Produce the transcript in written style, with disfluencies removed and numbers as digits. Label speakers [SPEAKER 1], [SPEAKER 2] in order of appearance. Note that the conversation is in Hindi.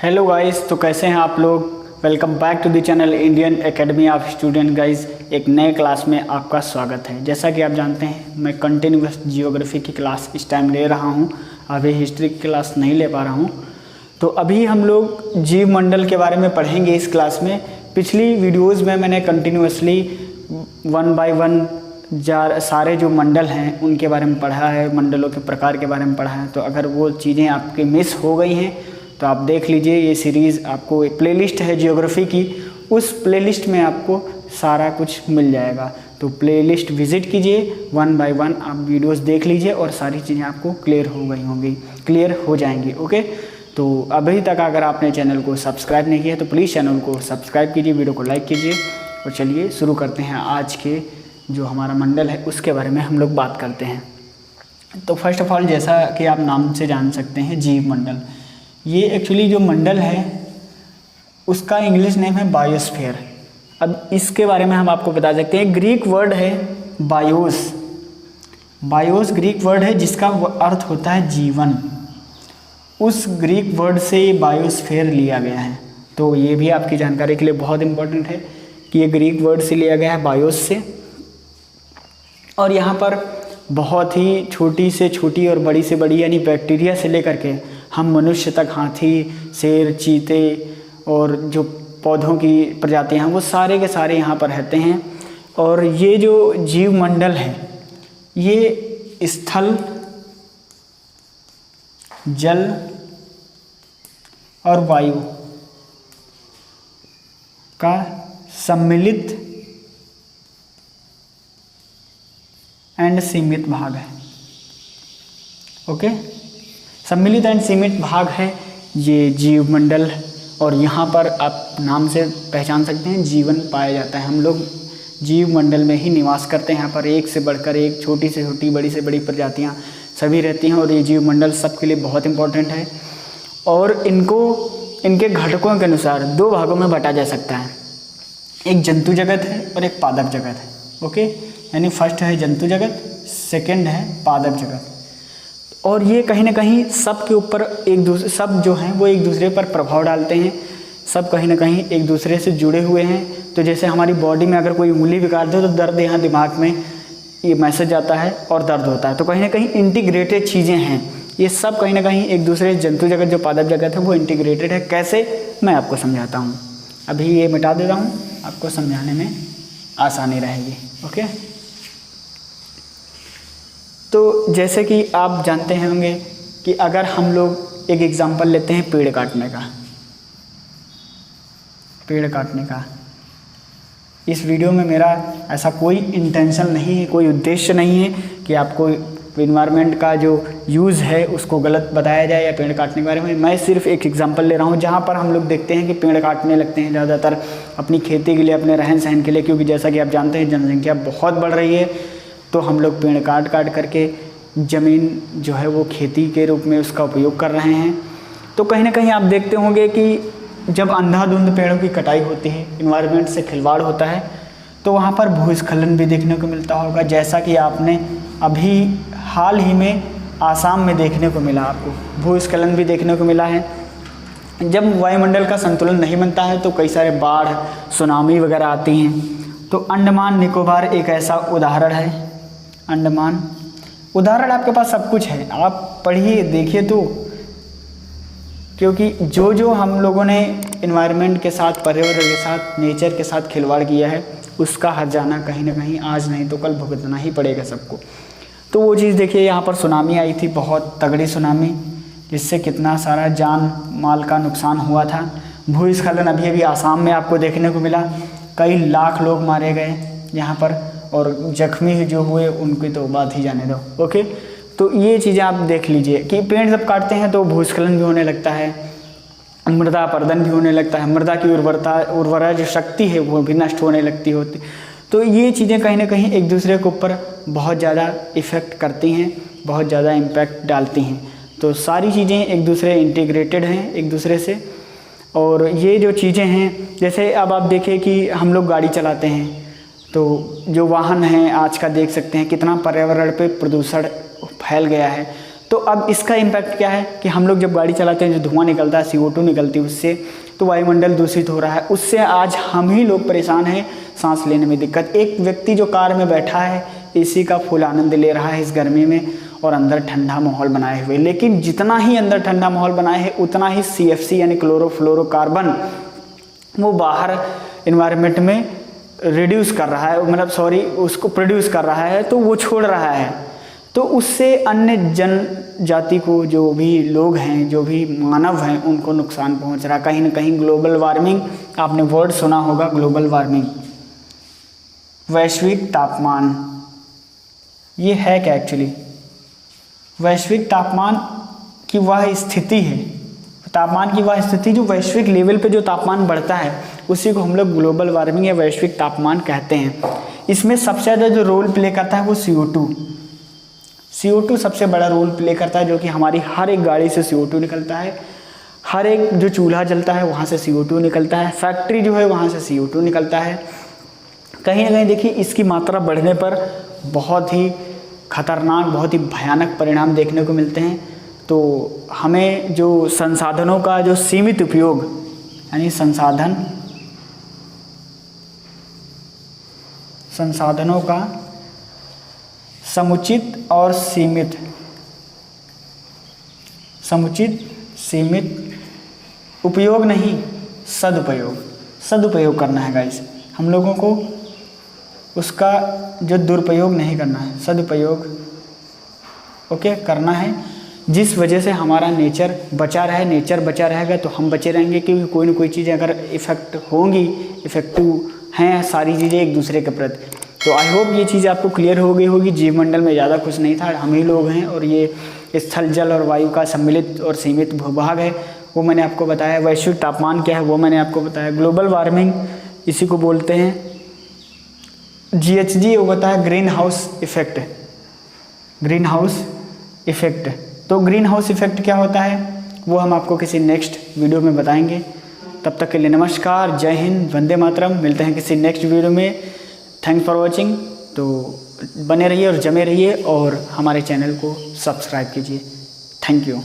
[SPEAKER 1] हेलो गाइस, तो कैसे हैं आप लोग। Welcome back to the channel Indian academy of student. Guys, एक नए क्लास में आपका स्वागत है। जैसा कि आप जानते हैं, मैं कंटिन्यूअस जियोग्राफी की क्लास इस टाइम ले रहा हूं। अभी हिस्ट्री की क्लास नहीं ले पा रहा हूं। तो अभी हम लोग जीव मंडल के बारे में पढ़ेंगे इस क्लास में। पिछली वीडियोज़ में मैंने कंटिन्यूसली 1 बाय 1 सारे जो मंडल हैं उनके बारे में पढ़ा है, मंडलों के प्रकार के बारे में पढ़ा है। तो अगर वो चीज़ें आपके मिस हो गई हैं तो आप देख लीजिए, ये सीरीज़ आपको एक प्लेलिस्ट है जियोग्राफी की, उस प्लेलिस्ट में आपको सारा कुछ मिल जाएगा। तो प्लेलिस्ट विज़िट कीजिए, 1 बाय 1 आप वीडियोस देख लीजिए और सारी चीज़ें आपको क्लियर हो जाएंगी। ओके, तो अभी तक अगर आपने चैनल को सब्सक्राइब नहीं किया तो प्लीज़ चैनल को सब्सक्राइब कीजिए, वीडियो को लाइक कीजिए। और चलिए शुरू करते हैं। आज के जो हमारा मंडल है उसके बारे में हम लोग बात करते हैं। तो फर्स्ट ऑफ ऑल, जैसा कि आप नाम से जान सकते हैं, जीव मंडल, ये एक्चुअली जो मंडल है उसका इंग्लिश नेम है बायोस्फीयर। अब इसके बारे में हम आपको बता सकते हैं, ग्रीक वर्ड है बायोस। बायोस ग्रीक वर्ड है जिसका अर्थ होता है जीवन। उस ग्रीक वर्ड से बायोस्फीयर लिया गया है। तो ये भी आपकी जानकारी के लिए बहुत इंपॉर्टेंट है कि ये ग्रीक वर्ड से लिया गया है, बायोस से। और यहाँ पर बहुत ही छोटी से छोटी और बड़ी से बड़ी यानी बैक्टीरिया से लेकर के हम मनुष्य तक, हाथी, शेर, चीते और जो पौधों की प्रजातियां हैं वो सारे के सारे यहाँ पर रहते हैं। और ये जो जीव मंडल है ये स्थल, जल और वायु का सम्मिलित एंड सीमित भाग है। ओके, सम्मिलित एंड सीमित भाग है ये जीव मंडल। और यहाँ पर आप नाम से पहचान सकते हैं, जीवन पाया जाता है। हम लोग जीव मंडल में ही निवास करते हैं। यहाँ पर एक से बढ़कर एक, छोटी से छोटी, बड़ी से बड़ी प्रजातियाँ सभी रहती हैं। और ये जीव मंडल सबके लिए बहुत इंपॉर्टेंट है। और इनको इनके घटकों के अनुसार 2 भागों में बांटा जा सकता है। एक जंतु जगत है और एक पादप जगत है। ओके, यानी फर्स्ट है जंतु जगत, सेकंड है पादप जगत। और ये कहीं ना कहीं सब के ऊपर सब जो हैं वो एक दूसरे पर प्रभाव डालते हैं। सब कहीं ना कहीं एक दूसरे से जुड़े हुए हैं। तो जैसे हमारी बॉडी में अगर कोई उंगली भी काट दो तो दर्द यहाँ दिमाग में ये मैसेज आता है और दर्द होता है। तो कहीं ना कहीं इंटीग्रेटेड चीज़ें हैं ये सब, कहीं ना कहीं एक दूसरे। जंतु जगत जो पादप जगत है वो इंटीग्रेटेड है। कैसे, मैं आपको समझाता हूँ। अभी ये मिटा देता हूँ, आपको समझाने में आसानी रहेगी। ओके, तो जैसे कि आप जानते होंगे कि अगर हम लोग एक एग्जांपल लेते हैं पेड़ काटने का। इस वीडियो में मेरा ऐसा कोई इंटेंशन नहीं है, कोई उद्देश्य नहीं है कि आपको इन्वायरमेंट का जो यूज़ है उसको गलत बताया जाए या पेड़ काटने के बारे में। मैं सिर्फ एक एग्जांपल ले रहा हूँ जहाँ पर हम लोग देखते हैं कि पेड़ काटने लगते हैं ज़्यादातर अपनी खेती के लिए, अपने रहन सहन के लिए। क्योंकि जैसा कि आप जानते हैं जनसंख्या बहुत बढ़ रही है, तो हम लोग पेड़ काट करके ज़मीन जो है वो खेती के रूप में उसका उपयोग कर रहे हैं। तो कहीं ना कहीं आप देखते होंगे कि जब अंधाधुंध पेड़ों की कटाई होती है, इन्वायरमेंट से खिलवाड़ होता है, तो वहाँ पर भूस्खलन भी देखने को मिलता होगा। जैसा कि आपने अभी हाल ही में आसाम में देखने को मिला, आपको भूस्खलन भी देखने को मिला है। जब वायुमंडल का संतुलन नहीं बनता है तो कई सारे बाढ़, सुनामी वगैरह आती हैं। तो अंडमान निकोबार एक ऐसा उदाहरण है। अंडमान उदाहरण आपके पास सब कुछ है, आप पढ़िए, देखिए। तो क्योंकि जो हम लोगों ने इन्वायरमेंट के साथ, पर्यावरण के साथ, नेचर के साथ खिलवाड़ किया है उसका हर्जाना कहीं ना कहीं आज नहीं तो कल भुगतना ही पड़ेगा सबको। तो वो चीज़ देखिए, यहाँ पर सुनामी आई थी, बहुत तगड़ी सुनामी, जिससे कितना सारा जान माल का नुकसान हुआ था। भूस्खलन अभी आसाम में आपको देखने को मिला, कई लाख लोग मारे गए यहाँ पर, और जख्मी जो हुए उनकी तो बात ही जाने दो। ओके, तो ये चीज़ें आप देख लीजिए कि पेड़ जब काटते हैं तो भूस्खलन भी होने लगता है, मृदा अपरदन भी होने लगता है, मृदा की उर्वरा जो शक्ति है वो भी नष्ट होने लगती होती। तो ये चीज़ें कहीं ना कहीं एक दूसरे के ऊपर बहुत ज़्यादा इफ़ेक्ट करती हैं, बहुत ज़्यादा इम्पैक्ट डालती हैं। तो सारी चीज़ें एक दूसरे इंटीग्रेटेड हैं एक दूसरे से। और ये जो चीज़ें हैं, जैसे अब आप देखें कि हम लोग गाड़ी चलाते हैं तो जो वाहन हैं आज का देख सकते हैं कितना पर्यावरण पे प्रदूषण फैल गया है। तो अब इसका इम्पैक्ट क्या है कि हम लोग जब गाड़ी चलाते हैं जो धुआं निकलता है, CO2 निकलती है उससे, तो वायुमंडल दूषित हो रहा है। उससे आज हम ही लोग परेशान हैं, सांस लेने में दिक्कत। एक व्यक्ति जो कार में बैठा है AC का फुल आनंद ले रहा है इस गर्मी में और अंदर ठंडा माहौल बनाए हुए, लेकिन जितना ही अंदर ठंडा माहौल बनाए है उतना ही CFC यानी क्लोरोफ्लोरोकार्बन वो बाहर इन्वायरमेंट में रिड्यूस कर रहा है, मतलब सॉरी उसको प्रोड्यूस कर रहा है, तो वो छोड़ रहा है। तो उससे अन्य जनजाति को, जो भी लोग हैं, जो भी मानव हैं, उनको नुकसान पहुंच रहा है। कहीं ना कहीं ग्लोबल वार्मिंग, आपने वर्ड सुना होगा ग्लोबल वार्मिंग, वैश्विक तापमान। ये है क्या एक्चुअली? वैश्विक तापमान की वह स्थिति है, तापमान की वह स्थिति जो वैश्विक लेवल पे जो तापमान बढ़ता है उसी को हम लोग ग्लोबल वार्मिंग या वैश्विक तापमान कहते हैं। इसमें सबसे ज़्यादा जो रोल प्ले करता है वो CO2 सबसे बड़ा रोल प्ले करता है, जो कि हमारी हर एक गाड़ी से CO2 निकलता है, हर एक जो चूल्हा जलता है वहाँ से CO2 निकलता है, फैक्ट्री जो है वहाँ से CO2 निकलता है। कहीं ना कहीं देखिए इसकी मात्रा बढ़ने पर बहुत ही खतरनाक, बहुत ही भयानक परिणाम देखने को मिलते हैं। तो हमें जो संसाधनों का जो सीमित उपयोग, यानी संसाधनों का समुचित और सीमित उपयोग नहीं, सदुपयोग करना है गाइस। हम लोगों को उसका जो दुरुपयोग नहीं करना है, सदुपयोग करना है, जिस वजह से हमारा नेचर बचा रहे। नेचर बचा रहेगा तो हम बचे रहेंगे, क्योंकि कोई ना कोई चीज़ अगर इफ़ेक्ट होंगी, इफ़ेक्टिव हैं सारी चीज़ें एक दूसरे के प्रति। तो आई होप ये चीज़ आपको क्लियर हो गई होगी। जीवमंडल में ज़्यादा कुछ नहीं था, हम ही लोग हैं, और ये स्थल, जल और वायु का सम्मिलित और सीमित भूभाग है, वो मैंने आपको बताया। वैश्विक तापमान क्या है वो मैंने आपको बताया। ग्लोबल वार्मिंग इसी को बोलते हैं। GHG वो होता है ग्रीन हाउस इफेक्ट। तो ग्रीन हाउस इफेक्ट क्या होता है वो हम आपको किसी नेक्स्ट वीडियो में बताएंगे। तब तक के लिए नमस्कार, जय हिंद, वंदे मातरम। मिलते हैं किसी नेक्स्ट वीडियो में। Thanks for watching. तो बने रहिए और जमे रहिए और हमारे चैनल को सब्सक्राइब कीजिए। Thank you.